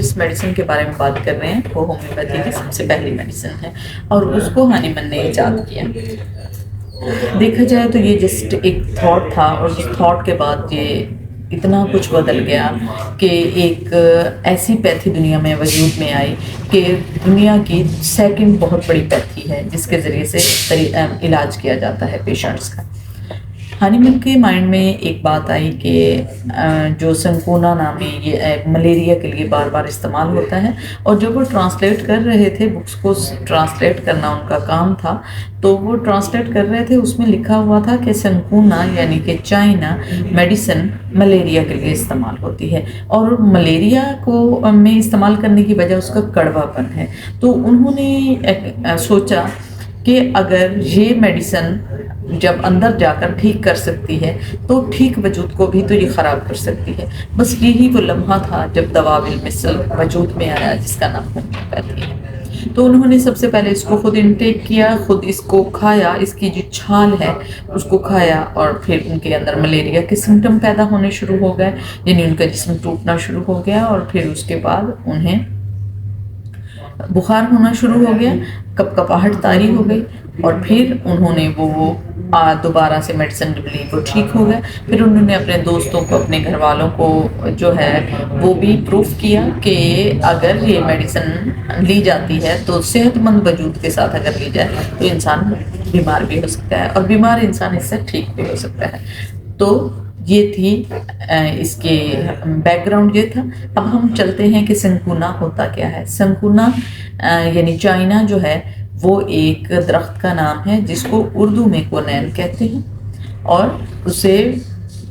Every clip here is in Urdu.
جس میڈیسن کے بارے میں بات کر رہے ہیں وہ ہومیوپیتھی کی سب سے پہلی میڈیسن ہے اور اس کو ہانیمن نے ایجاد کیا۔ دیکھا جائے تو یہ جسٹ ایک تھاٹ تھا اور اس تھاٹ کے بعد یہ اتنا کچھ بدل گیا کہ ایک ایسی پیتھی دنیا میں وجود میں آئی کہ دنیا کی سیکنڈ بہت بڑی پیتھی ہے جس کے ذریعے سے علاج کیا جاتا ہے پیشنٹس کا۔ ہانیمن کے مائنڈ میں ایک بات آئی کہ جو سنکونا نامی یہ ملیریا کے لیے بار بار استعمال ہوتا ہے، اور جب وہ ٹرانسلیٹ کر رہے تھے، بکس کو ٹرانسلیٹ کرنا ان کا کام تھا، تو وہ ٹرانسلیٹ کر رہے تھے، اس میں لکھا ہوا تھا کہ سنکونا یعنی کہ چائنا میڈیسن ملیریا کے لیے استعمال ہوتی ہے، اور ملیریا کو میں استعمال کرنے کی وجہ اس کا کڑوا پن ہے۔ تو انہوں نے سوچا کہ اگر یہ میڈیسن جب اندر جا کر ٹھیک کر سکتی ہے تو ٹھیک وجود کو بھی تو یہ خراب کر سکتی ہے۔ بس یہی وہ لمحہ تھا جب دوا بالمثل وجود میں آیا جس کا نام ہومیوپیتھی ہے۔ تو انہوں نے سب سے پہلے اس کو خود انٹیک کیا، خود اس کو کھایا، اس کی جو چھال ہے اس کو کھایا، اور پھر ان کے اندر ملیریا کے سمٹم پیدا ہونے شروع ہو گئے، یعنی ان کا جسم ٹوٹنا شروع ہو گیا، اور پھر اس کے بعد انہیں بخار ہونا شروع ہو گیا، کپکپاہٹ طاری ہو گئی، اور پھر انہوں نے وہ دوبارہ سے میڈیسن لی، وہ ٹھیک ہو گئے۔ پھر انہوں نے اپنے دوستوں کو، اپنے گھر والوں کو جو ہے وہ بھی پروف کیا کہ اگر یہ میڈیسن لی جاتی ہے تو صحت مند وجود کے ساتھ اگر لی جائے تو انسان بیمار بھی ہو سکتا ہے، اور بیمار انسان اس سے ٹھیک بھی ہو سکتا ہے۔ تو یہ تھی اس کے بیک گراؤنڈ یہ تھا۔ اب ہم چلتے ہیں کہ سنکونا ہوتا کیا ہے۔ سنکونا یعنی چائنا جو ہے وہ ایک درخت کا نام ہے جس کو اردو میں کونین کہتے ہیں، اور اسے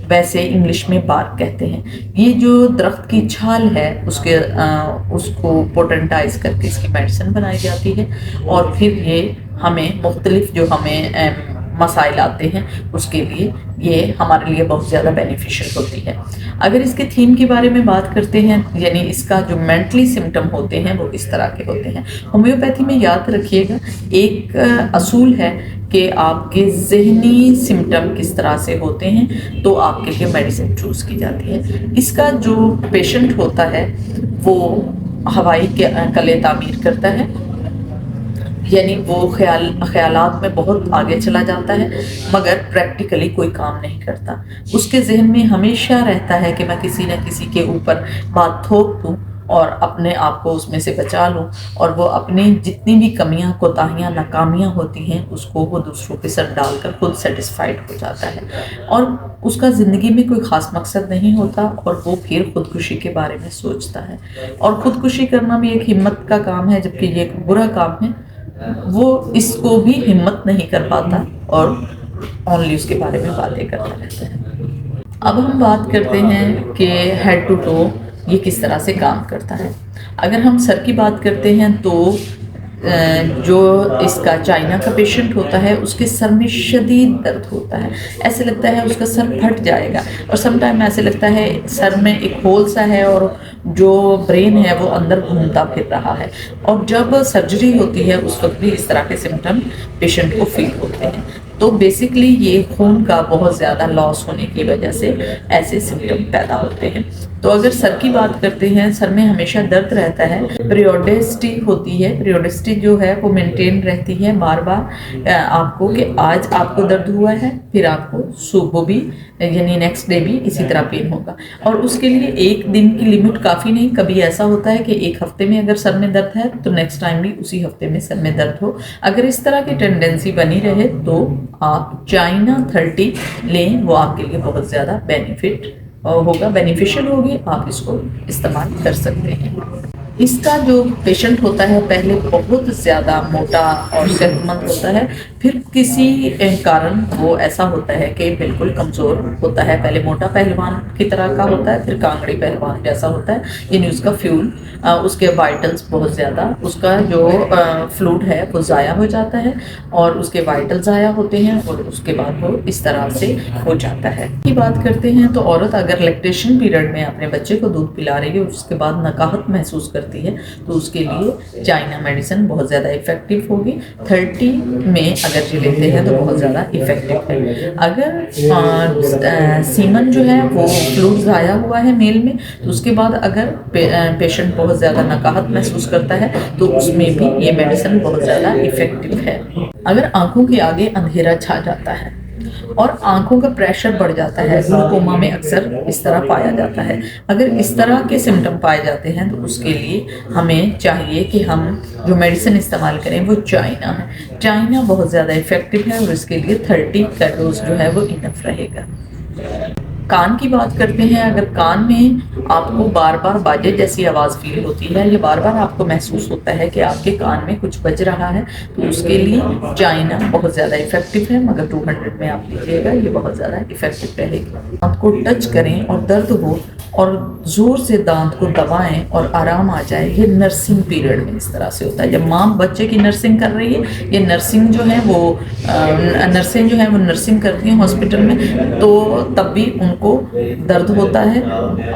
ویسے انگلش میں بارک کہتے ہیں۔ یہ جو درخت کی چھال ہے اس کو پوٹنٹائز کر کے اس کی میڈیسن بنائی جاتی ہے، اور پھر یہ ہمیں مختلف جو ہمیں مسائل آتے ہیں اس کے لیے یہ ہمارے لیے بہت زیادہ بینیفیشل ہوتی ہے۔ اگر اس کے تھیم کے بارے میں بات کرتے ہیں، یعنی اس کا جو مینٹلی سمٹم ہوتے ہیں وہ کس طرح کے ہوتے ہیں، ہومیوپیتھی میں یاد رکھیے گا ایک اصول ہے کہ آپ کے ذہنی سمٹم کس طرح سے ہوتے ہیں تو آپ کے لیے میڈیسن چوز کی جاتی ہے۔ اس کا جو پیشنٹ ہوتا ہے وہ ہوائی قلعے تعمیر کرتا ہے، یعنی وہ خیالات میں بہت آگے چلا جاتا ہے مگر پریکٹیکلی کوئی کام نہیں کرتا۔ اس کے ذہن میں ہمیشہ رہتا ہے کہ میں کسی نہ کسی کے اوپر بات تھوپ دوں اور اپنے آپ کو اس میں سے بچا لوں، اور وہ اپنی جتنی بھی کمیاں، کوتاہیاں، ناکامیاں ہوتی ہیں اس کو وہ دوسروں کے سر ڈال کر خود سیٹسفائیڈ ہو جاتا ہے، اور اس کا زندگی میں کوئی خاص مقصد نہیں ہوتا، اور وہ پھر خودکشی کے بارے میں سوچتا ہے۔ اور خودکشی کرنا بھی ایک ہمت کا کام ہے، جبکہ یہ ایک برا کام ہے۔ وہ اس کو بھی ہمت نہیں کر پاتا اور اونلی اس کے بارے میں باتیں کرتا رہتا ہے۔ اب ہم بات کرتے ہیں کہ ہیڈ ٹو ٹو یہ کس طرح سے کام کرتا ہے۔ اگر ہم سر کی بات کرتے ہیں تو جو اس کا چائنا کا پیشنٹ ہوتا ہے اس کے سر میں شدید درد ہوتا ہے، ایسے لگتا ہے اس کا سر پھٹ جائے گا، اور سم ٹائم ایسے لگتا ہے سر میں ایک ہول سا ہے اور جو برین ہے وہ اندر گھومتا پھر رہا ہے، اور جب سرجری ہوتی ہے اس وقت بھی اس طرح کے سمٹم پیشنٹ کو فیل ہوتے ہیں۔ تو بیسکلی یہ خون کا بہت زیادہ لاس ہونے کی وجہ سے ایسے سمٹم پیدا ہوتے ہیں۔ تو اگر سر کی بات کرتے ہیں، سر میں ہمیشہ درد رہتا ہے، پیریوڈسٹی ہوتی ہے، پیریوڈسٹی جو ہے وہ مینٹین رہتی ہے بار بار آپ کو کہ آج آپ کو درد ہوا ہے، پھر آپ کو صبح بھی یعنی نیکسٹ ڈے بھی اسی طرح پین ہوگا، اور اس کے لیے ایک دن کی لمٹ کافی نہیں، کبھی ایسا ہوتا ہے کہ ایک ہفتے میں اگر سر میں درد ہے تو نیکسٹ ٹائم بھی اسی ہفتے میں سر میں درد ہو۔ اگر اس طرح کی ٹینڈنسی بنی رہے تو آپ چائنا 30 لیں، وہ آپ کے لیے بہت زیادہ بینیفیشل ہوگی، آپ اس کو استعمال کر سکتے ہیں۔ اس کا جو پیشنٹ ہوتا ہے پہلے بہت زیادہ موٹا اور صحت مند ہوتا ہے، پھر کسی کارن وہ ایسا ہوتا ہے کہ بالکل کمزور ہوتا ہے، پہلے موٹا پہلوان کی طرح کا ہوتا ہے، پھر کانگڑی پہلوان جیسا ہوتا ہے، یعنی اس کا فیول، اس کے وائٹلز بہت زیادہ، اس کا جو فلوڈ ہے وہ ضائع ہو جاتا ہے، اور اس کے وائٹل ضائع ہوتے ہیں، اور اس کے بعد وہ اس طرح سے ہو جاتا ہے۔ کی بات کرتے ہیں تو عورت اگر لیکٹیشن پیریڈ میں اپنے بچے کو دودھ پلا رہی ہے، اس کے بعد نکاہت محسوس کرتی کرتی ہے تو اس کے لیے چائنا میڈیسن بہت زیادہ افیکٹو ہوگی. 30 میں اگر یہ لیتے ہیں تو بہت زیادہ افیکٹو ہے. اگر سیمن جو ہے وہ فلوئڈ ضائع ہوا ہے میل میں تو اس کے بعد اگر پیشنٹ بہت زیادہ نقاہت محسوس کرتا ہے تو اس میں بھی یہ میڈیسن بہت زیادہ افیکٹو ہے. اگر آنکھوں کے آگے اندھیرا چھا جاتا ہے اور آنکھوں کا پریشر بڑھ جاتا ہے، گلوکوما میں اکثر اس طرح پایا جاتا ہے، اگر اس طرح کے سمٹم پائے جاتے ہیں تو اس کے لیے ہمیں چاہیے کہ ہم جو میڈیسن استعمال کریں وہ چائنا ہے. چائنا بہت زیادہ افیکٹو ہے اور اس کے لیے 30 کا ڈوز جو ہے وہ انف رہے گا. کان کی بات کرتے ہیں. اگر کان میں آپ کو بار بار باجے جیسی آواز فیل ہوتی ہے یا بار بار آپ کو محسوس ہوتا ہے کہ آپ کے کان میں کچھ بج رہا ہے تو اس کے لیے چائنا بہت زیادہ افیکٹو ہے، مگر 200 میں آپ لیجیے گا، یہ بہت زیادہ افیکٹو رہے گی. آپ کو ٹچ کریں اور درد ہو اور زور سے دانت کو دبائیں اور آرام آ جائے، یہ نرسنگ پیریڈ میں اس طرح سے ہوتا ہے. جب ماں بچے کی نرسنگ کر رہی ہے، یہ نرسنگ جو ہے وہ نرسیں جو ہیں وہ نرسنگ کرتی ہیں ہاسپٹل میں، تو تب بھی ان کو درد ہوتا ہے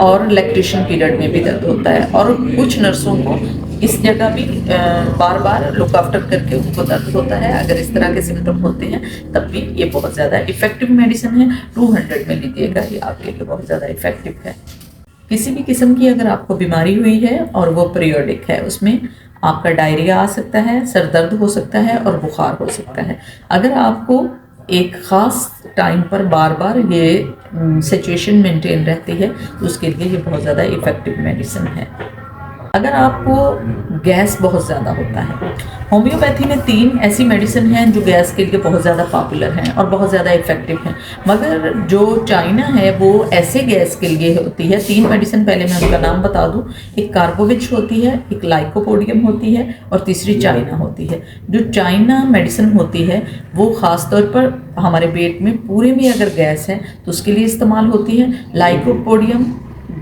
اور لیکٹیشن پیریڈ میں بھی درد ہوتا ہے. اور کچھ نرسوں کو اس جگہ بھی بار بار لک آفٹر کر کے ان کو درد ہوتا ہے. اگر اس طرح کے سمٹم ہوتے ہیں تب بھی یہ بہت زیادہ افیکٹو میڈیسن ہے. 200 میں لیجیے گا، یہ آپ کے لیے بہت زیادہ افیکٹو ہے. کسی بھی قسم کی اگر آپ کو بیماری ہوئی ہے اور وہ پیریوڈک ہے، اس میں آپ کا ڈائریا آ سکتا ہے، سر درد ہو سکتا ہے اور بخار ہو سکتا ہے. اگر آپ کو ایک خاص ٹائم پر بار بار یہ سچویشن مینٹین رہتی ہے تو اس کے لیے یہ بہت زیادہ افیکٹو میڈیسن ہے. اگر آپ کو گیس بہت زیادہ ہوتا ہے، ہومیوپیتھی میں 3 ایسی میڈیسن ہیں جو گیس کے لیے بہت زیادہ پاپولر ہیں اور بہت زیادہ افیکٹو ہیں، مگر جو چائنا ہے وہ ایسے گیس کے لیے ہوتی ہے. 3 میڈیسن پہلے میں ان کا نام بتا دوں. ایک کاربووچ ہوتی ہے، ایک لائکوپوڈیم ہوتی ہے اور تیسری چائنا ہوتی ہے. جو چائنا میڈیسن ہوتی ہے وہ خاص طور پر ہمارے پیٹ میں پورے میں اگر گیس ہے تو اس کے لیے استعمال ہوتی ہے. لائکوپوڈیم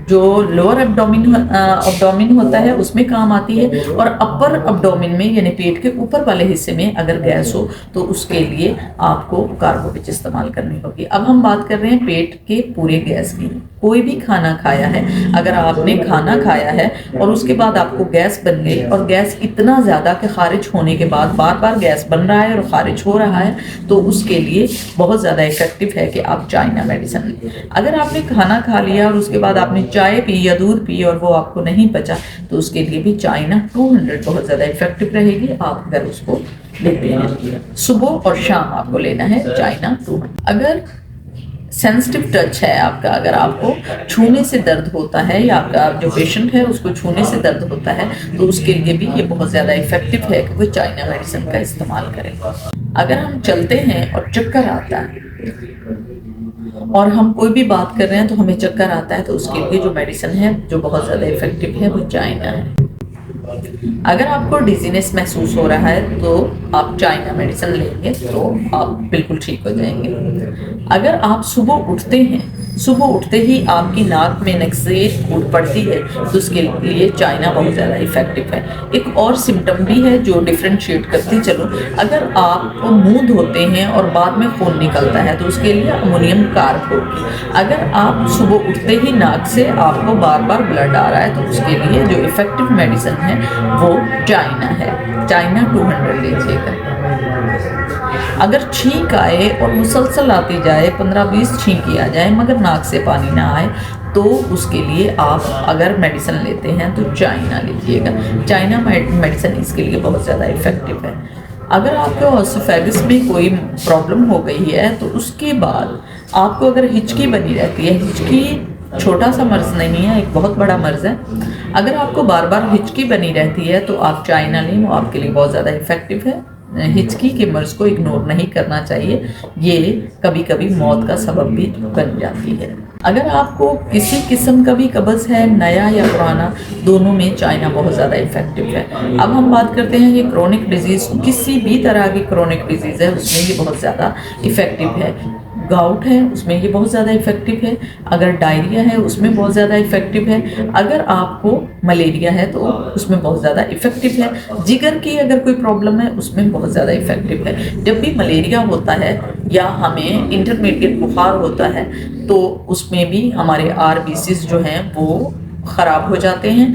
جو لوور ابڈومن ہوتا ہے اس میں کام آتی ہے، اور اپر ابڈومن میں یعنی پیٹ کے اوپر والے حصے میں اگر گیس ہو تو اس کے لیے آپ کو کاربووچ استعمال کرنی ہوگی. اب ہم بات کر رہے ہیں پیٹ کے پورے گیس کی. کوئی بھی کھانا کھایا ہے، اگر آپ نے کھانا کھایا ہے اور اس کے بعد آپ کو گیس بن گئی اور گیس اتنا زیادہ کہ خارج ہونے کے بعد بار بار گیس بن رہا ہے اور خارج ہو رہا ہے تو اس کے لیے بہت زیادہ افیکٹو ہے کہ آپ چائنا میڈیسن لیں. اگر آپ نے کھانا کھا لیا اور اس کے بعد آپ نے چائے پی یا دودھ پی اور وہ آپ کو نہیں بچا تو اس کے لیے بھی چائنا 200 بہت زیادہ افیکٹو رہے گی. آپ اگر اس کو لیتے ہیں صبح اور شام آپ کو لینا ہے چائنا 200. اگر سینسٹیو ٹچ ہے آپ کا، اگر آپ کو چھونے سے درد ہوتا ہے یا آپ کا جو پیشنٹ ہے اس کو چھونے سے درد ہوتا ہے تو اس کے لیے بھی یہ بہت زیادہ افیکٹو ہے کہ وہ چائنا میڈیسن کا استعمال کریں. اگر ہم چلتے ہیں اور چکر آتا ہے اور ہم کوئی بھی بات کر رہے ہیں تو ہمیں چکر آتا ہے تو اس کے لیے جو میڈیسن ہے جو بہت زیادہ افیکٹو ہے وہ چائنا ہے. اگر آپ کو ڈیزینس محسوس ہو رہا ہے تو آپ چائنا میڈیسن لیں گے تو آپ بالکل ٹھیک ہو جائیں گے. اگر آپ صبح اٹھتے ہیں، صبح اٹھتے ہی آپ کی ناک میں نکزیٹ پھوٹ پڑتی ہے تو اس کے لیے چائنا بہت زیادہ افیکٹو ہے. ایک اور سمٹم بھی ہے جو ڈفرینشیٹ کرتی چلو. اگر آپ منہ دھوتے ہیں اور بعد میں خون نکلتا ہے تو اس کے لیے امونیم کارب ہوگی. اگر آپ صبح اٹھتے ہی ناک سے آپ کو بار بار بلڈ آ رہا ہے تو اس کے لیے جو افیکٹو میڈیسن ہے وہ چائنا ہے. چائنا 200 لیجیے گا. اگر چھینک آئے اور مسلسل آتی جائے، 15-20 چھینکی آ جائے مگر ناک سے پانی نہ آئے تو اس کے لیے آپ اگر میڈیسن لیتے ہیں تو چائنا لیجیے گا. چائنا میڈیسن اس کے لیے بہت زیادہ افیکٹو ہے. اگر آپ کے اوسوفیگس میں کوئی پرابلم ہو گئی ہے تو اس کے بعد آپ کو اگر ہچکی بنی رہتی ہے، ہچکی چھوٹا سا مرض نہیں ہے، ایک بہت بڑا مرض ہے. اگر آپ کو بار بار ہچکی بنی رہتی ہے تو آپ چائنا لیں، وہ آپ کے لیے بہت زیادہ افیکٹو ہے. ہچکی کے مرض کو اگنور نہیں کرنا چاہیے، یہ کبھی کبھی موت کا سبب بھی بن جاتی ہے. اگر آپ کو کسی قسم کا بھی قبض ہے، نیا یا پرانا، دونوں میں چائنا بہت زیادہ افیکٹو ہے. اب ہم بات کرتے ہیں یہ کرونک ڈیزیز، کسی بھی طرح کی کرونک ڈیزیز ہے اس میں یہ بہت زیادہ افیکٹو ہے. گاؤٹ ہے اس میں یہ بہت زیادہ افیکٹو ہے. اگر ڈائریا ہے اس میں بہت زیادہ افیکٹو ہے. اگر آپ کو ملیریا ہے تو اس میں بہت زیادہ افیکٹو ہے. جگر کی اگر کوئی پرابلم ہے اس میں بہت زیادہ افیکٹو ہے. جب بھی ملیریا ہوتا ہے یا ہمیں انٹرمیڈیٹ بخار ہوتا ہے تو اس میں بھی ہمارے RBCs جو ہیں وہ خراب ہو جاتے ہیں.